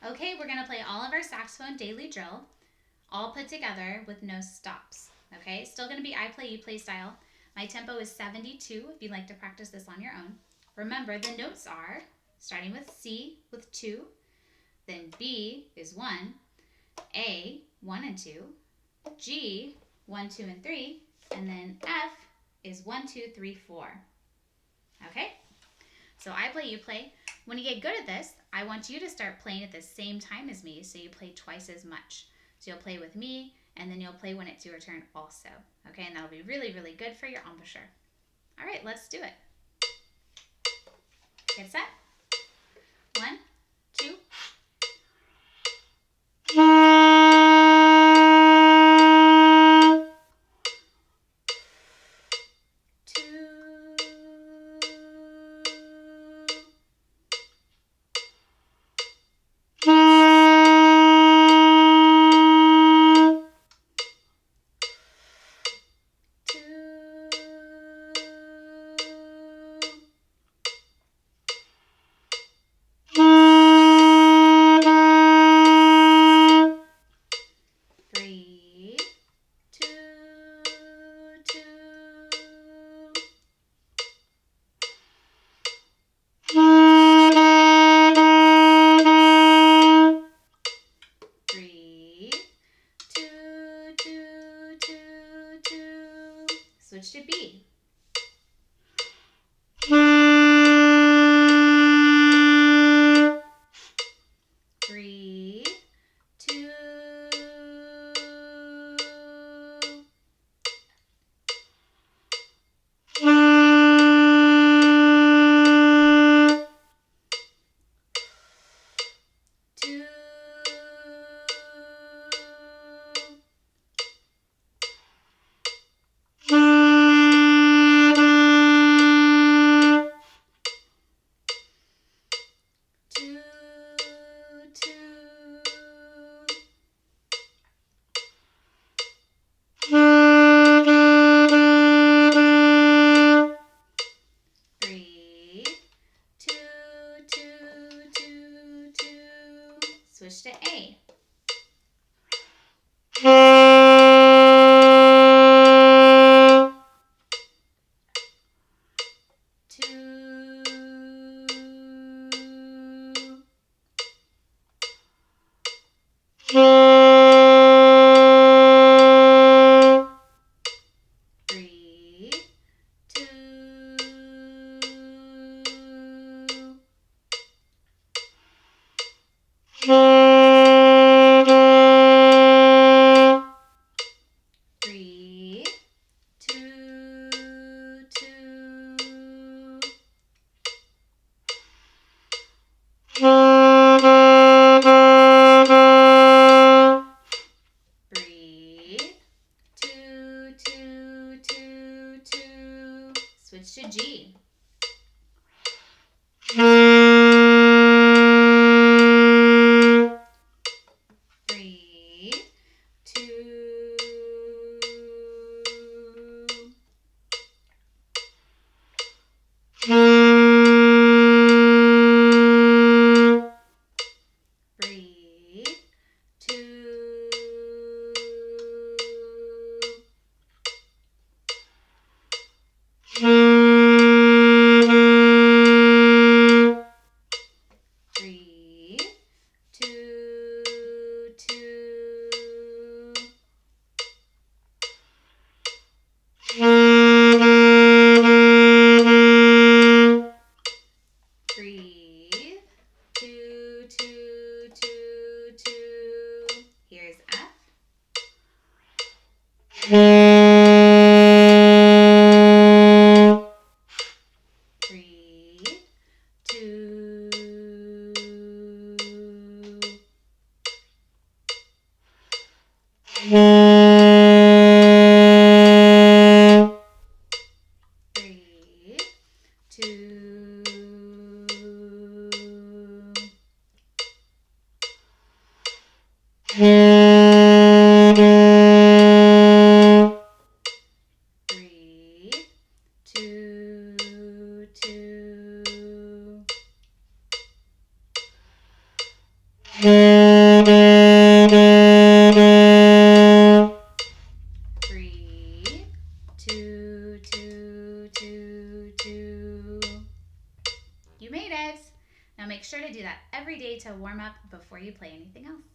Okay, we're going to play all of our saxophone daily drill, all put together with no stops. Okay, still going to be I play, you play style. My tempo is 72 if you'd like to practice this on your own. Remember, the notes are starting with C with 2, then B is 1, A, 1 and 2, G, 1, 2, and 3, and then F is 1, 2, 3, 4. Okay? So I play, you play. When you get good at this, I want you to start playing at the same time as me, so you play twice as much. So you'll play with me, and then you'll play when it's your turn also. Okay, and that'll be really, really good for your embouchure. All right, let's do it. Get set. 1, 2. Switch to B. Three, two. Switch to A. Switch to G. Three, two. Three, two. Three, two, two. Breathe. Two, two, two, two. Here's F. Breathe. Two. Breathe. Two. Breathe. Two, two. Three, two, two, two, two. You made it. Now make sure to do that every day to warm up before you play anything else.